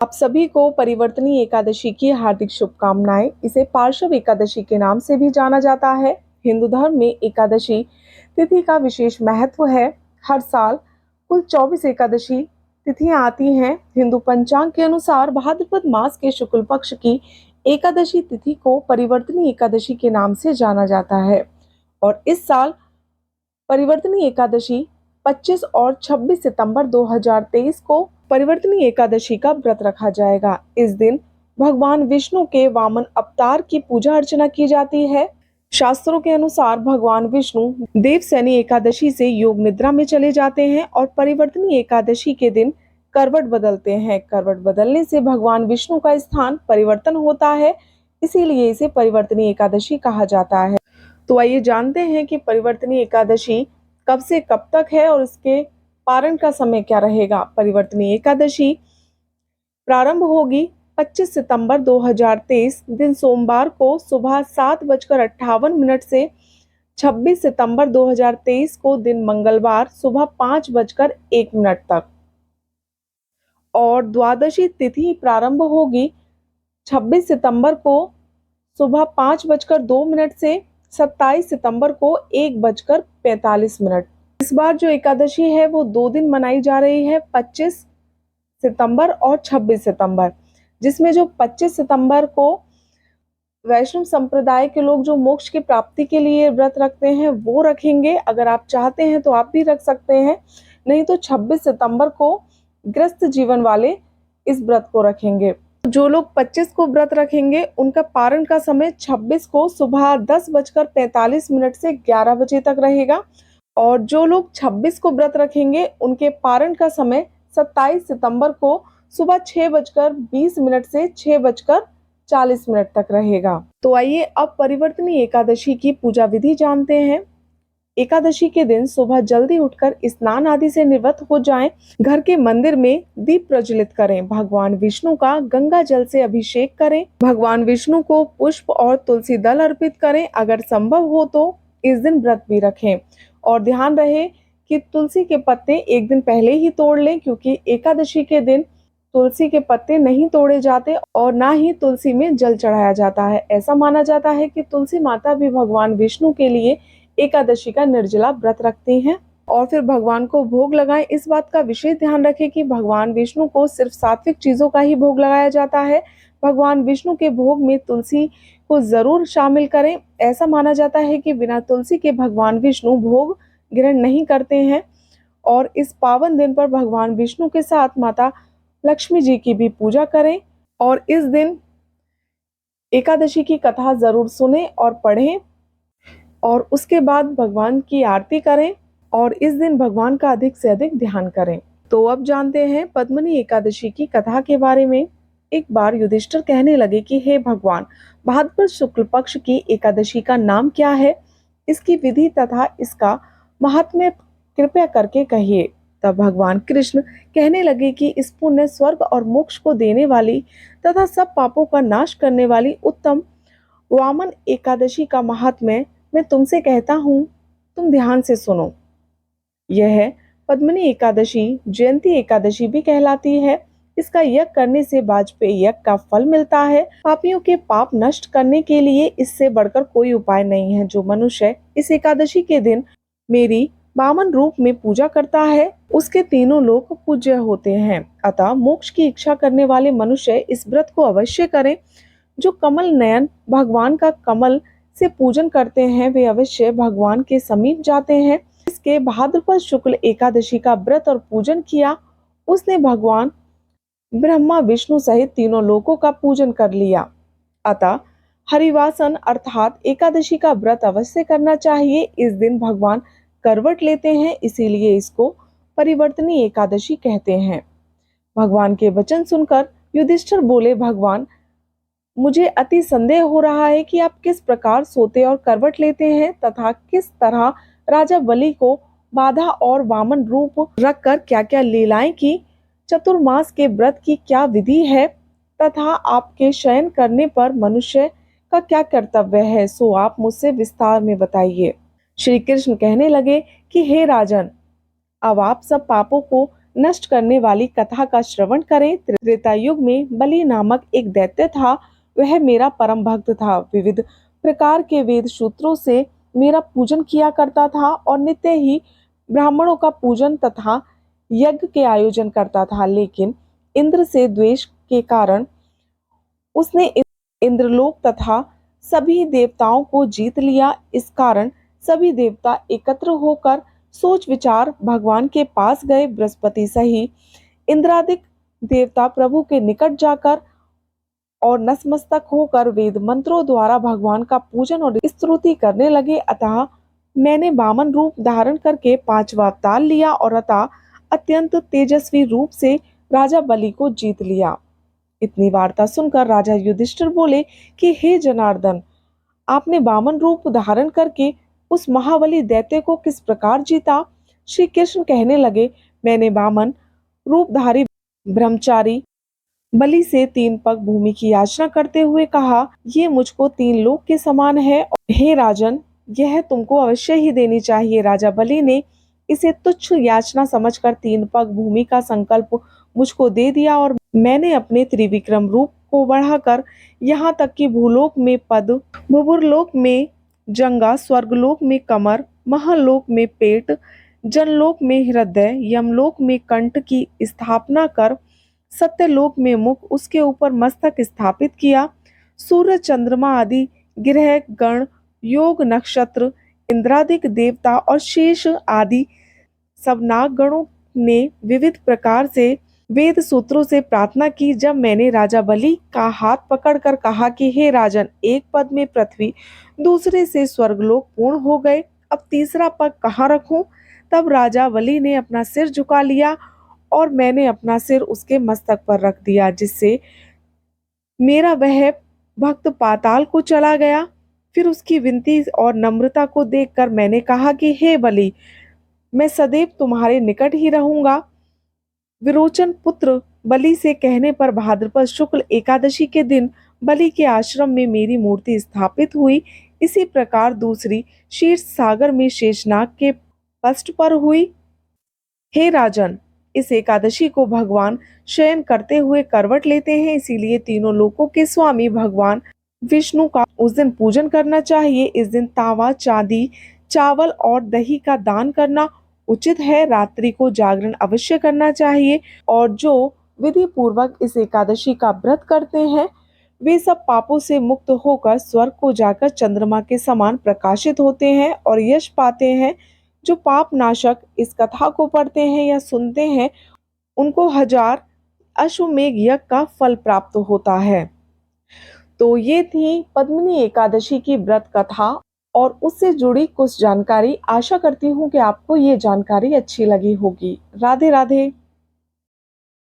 आप सभी को परिवर्तनी एकादशी की हार्दिक शुभकामनाएं। इसे पार्श्व एकादशी के नाम से भी जाना जाता है। हिंदू धर्म में एकादशी तिथि का विशेष महत्व है। हर साल कुल 24 एकादशी तिथियां आती हैं। हिंदू पंचांग के अनुसार भाद्रपद मास के शुक्ल पक्ष की एकादशी तिथि को परिवर्तनी एकादशी के नाम से जाना जाता है और इस साल परिवर्तनी एकादशी 25 और 26 सितंबर 2023 को परिवर्तनी एकादशी का व्रत रखा जाएगा। इस दिन भगवान विष्णु के वामन अवतार की पूजा अर्चना की जाती है। शास्त्रों के अनुसार भगवान विष्णु देवसैनी एकादशी से योग निद्रा में चले जाते हैं और परिवर्तनी एकादशी के दिन करवट बदलते हैं। करवट बदलने से भगवान विष्णु का स्थान परिवर्तन होता है, इसीलिए इसे परिवर्तनी एकादशी कहा जाता है। तो आइए जानते हैं कि परिवर्तनी एकादशी कब से कब तक है और इसके पारण का समय क्या रहेगा। परिवर्तनी एकादशी प्रारंभ होगी 25 सितंबर 2023 दिन सोमवार को सुबह 7:58 से 26 सितंबर 2023 को दिन मंगलवार सुबह 5:01 तक और द्वादशी तिथि प्रारंभ होगी 26 सितंबर को सुबह 5:02 से 27 सितंबर को 1:45। इस बार जो एकादशी है वो 2 दिन मनाई जा रही है, 25 सितंबर और 26 सितंबर, जिसमें जो 25 सितंबर को वैष्णव संप्रदाय के लोग जो मोक्ष की प्राप्ति के लिए व्रत रखते हैं वो रखेंगे। अगर आप चाहते हैं तो आप भी रख सकते हैं, नहीं तो 26 सितंबर को गृहस्थ जीवन वाले इस व्रत को रखेंगे। जो लोग 25 को व्रत रखेंगे उनका पारण का समय 26 को सुबह 10:45 से 11 बजे तक रहेगा और जो लोग 26 को व्रत रखेंगे उनके पारण का समय 27 सितंबर को सुबह 6:20 से 6:40 तक रहेगा। तो आइए अब परिवर्तनी एकादशी की पूजा विधि जानते हैं। एकादशी के दिन सुबह जल्दी उठकर स्नान आदि से निवृत्त हो जाएं। घर के मंदिर में दीप प्रज्वलित करें। भगवान विष्णु का गंगा जल से अभिषेक करें। भगवान विष्णु को पुष्प और तुलसी दल अर्पित करें। अगर संभव हो तो इस दिन व्रत भी रखें और ध्यान रहे कि तुलसी के पत्ते एक दिन पहले ही तोड़ लें, क्योंकि एकादशी के दिन तुलसी के पत्ते नहीं तोड़े जाते और ना ही तुलसी में जल चढ़ाया जाता है। ऐसा माना जाता है कि तुलसी माता भी भगवान विष्णु के लिए एकादशी का निर्जला व्रत रखती हैं और फिर भगवान को भोग लगाएं। इस बात का विशेष ध्यान रखें कि भगवान विष्णु को सिर्फ सात्विक चीजों का ही भोग लगाया जाता है। भगवान विष्णु के भोग में तुलसी को जरूर शामिल करें। ऐसा माना जाता है कि बिना तुलसी के भगवान विष्णु भोग ग्रहण नहीं करते हैं और इस पावन दिन पर भगवान विष्णु के साथ माता लक्ष्मी जी की भी पूजा करें और इस दिन एकादशी की कथा जरूर सुने और पढ़ें और उसके बाद भगवान की आरती करें और इस दिन भगवान का अधिक से अधिक ध्यान करें। तो अब जानते हैं पद्मिनी एकादशी की कथा के बारे में। एक बार युधिष्ठिर कहने लगे कि हे भगवान, भाद्रपद शुक्ल पक्ष की एकादशी का नाम क्या है, इसकी विधि तथा इसका महात्म्य कृपया करके कहिए। तब भगवान कृष्ण कहने लगे कि इस पुण्य, स्वर्ग और मोक्ष को देने वाली तथा सब पापों का नाश करने वाली उत्तम वामन एकादशी का महात्म्य मैं तुमसे कहता हूँ, तुम ध्यान से सुनो। यह पद्मिनी एकादशी जयंती एकादशी भी कहलाती है। इसका यज्ञ करने से वाजपेयी यज्ञ का फल मिलता है। पापियों के पाप नष्ट करने के लिए इससे बढ़कर कोई उपाय नहीं है। जो मनुष्य इस एकादशी के दिन मेरी वामन रूप में पूजा करता है उसके तीनों लोक पूज्य होते हैं। अतः मोक्ष की इच्छा करने वाले मनुष्य इस व्रत को अवश्य करें। जो कमल नयन भगवान का कमल से पूजन करते हैं वे अवश्य भगवान के समीप जाते हैं। इसके भाद्रपद शुक्ल एकादशी का व्रत और पूजन किया उसने भगवान ब्रह्मा विष्णु सहित तीनों लोकों का पूजन कर लिया। अतः हरिवासन अर्थात एकादशी का व्रत अवश्य करना चाहिए। इस दिन भगवान करवट लेते हैं, इसीलिए इसको परिवर्तनी एकादशी कहते हैं। भगवान के वचन सुनकर युधिष्ठिर बोले, भगवान, मुझे अति संदेह हो रहा है कि आप किस प्रकार सोते और करवट लेते हैं तथा किस तरह राजा बलि को बाधा और वामन रूप रखकर क्या क्या लीलाएं की, चतुर्मास के व्रत की क्या विधि है तथा आपके शयन करने पर मनुष्य का क्या कर्तव्य है, सो आप मुझसे विस्तार में बताइए। श्री कृष्ण कहने लगे कि हे राजन, अब आप सब पापों को नष्ट करने वाली कथा का श्रवण करें। त्रेता युग में बलि नामक एक दैत्य था। वह मेरा परम भक्त था। विविध प्रकार के वेद सूत्रों से मेरा पूजन किया करता था और नित्य ही ब्राह्मणों का पूजन तथा यज्ञ के आयोजन करता था। लेकिन इंद्र से द्वेष के कारण उसने इंद्रलोक तथा सभी देवताओं को जीत लिया। इस कारण सभी देवता एकत्र होकर सोच विचार भगवान के पास गए। बृहस्पति सही इंद्रादिक देवता प्रभु के निकट जाकर और नतमस्तक होकर वेद मंत्रों द्वारा भगवान का पूजन और स्तुति करने लगे। अतः मैंने वामन रूप धारण करके 5वां अवतार लिया और अतः अत्यंत तेजस्वी रूप से राजा बलि को जीत लिया। इतनी वार्ता सुनकर राजा युधिष्ठिर बोले कि हे जनार्दन, आपने वामन रूप धारण करके उस महाबली दैत्य को किस प्रकार जीता? श्री कृष्ण कहने लगे, मैंने वामन रूपधारी ब्रह्मचारी बलि से 3 पग भूमि की याचना करते हुए कहा, ये मुझको 3 लोक के समान है। हे राजन, यह तुमको अवश्य ही देनी चाहिए। राजा बलि ने इसे तुच्छ याचना समझकर 3 पग भूमि का संकल्प मुझको दे दिया और मैंने अपने त्रिविक्रम रूप को बढ़ाकर यहाँ तक कि भूलोक में पद, भुवरलोक में जंगा, स्वर्गलोक में कमर, महलोक में पेट, जनलोक में हृदय, यमलोक में कंठ की स्थापना कर सत्यलोक में मुख, उसके ऊपर मस्तक स्थापित किया। सूर्य, चंद्रमा आदि ग्रह गण, योग, नक्षत्र, इंद्रादिक देवता और शेष आदि सब नाग गणों ने विविध प्रकार से वेद सूत्रों से प्रार्थना की। जब मैंने राजा बलि का हाथ पकड़कर कहा कि हे राजन, एक पद में पृथ्वी, दूसरे से स्वर्गलोक पूर्ण हो गए, अब तीसरा पग कहाँ रखूं? तब राजा बलि ने अपना सिर झुका लिया और मैंने अपना सिर उसके मस्तक पर रख दिया, जिससे मेरा वह भक्त पाताल को चला गया। फिर उसकी विनती और नम्रता को देखकर मैंने कहा कि हे बलि, मैं सदैव तुम्हारे निकट ही रहूंगा। विरोचन पुत्र बलि से कहने पर भाद्रपद शुक्ल एकादशी के दिन बलि के आश्रम में मेरी मूर्ति स्थापित हुई। इसी प्रकार दूसरी शीर्ष सागर में शेषनाग के पष्ट पर हुई। हे राजन, इस एकादशी को भगवान शयन करते हुए करवट लेते हैं, इसीलिए तीनों लोकों के स्वामी भगवान विष्णु का उस दिन पूजन करना चाहिए। इस दिन तावा, चांदी, चावल और दही का दान करना उचित है। रात्रि को जागरण अवश्य करना चाहिए और जो विधि पूर्वक इस एकादशी का व्रत करते हैं वे सब पापों से मुक्त होकर स्वर्ग को जाकर चंद्रमा के समान प्रकाशित होते हैं और यश पाते हैं। जो पाप नाशक इस कथा को पढ़ते हैं या सुनते हैं उनको 1000 अश्वमेघ यज्ञ का फल प्राप्त होता है। तो ये थी पद्मिनी एकादशी की व्रत कथा और उससे जुड़ी कुछ जानकारी। आशा करती हूँ कि आपको ये जानकारी अच्छी लगी होगी। राधे राधे।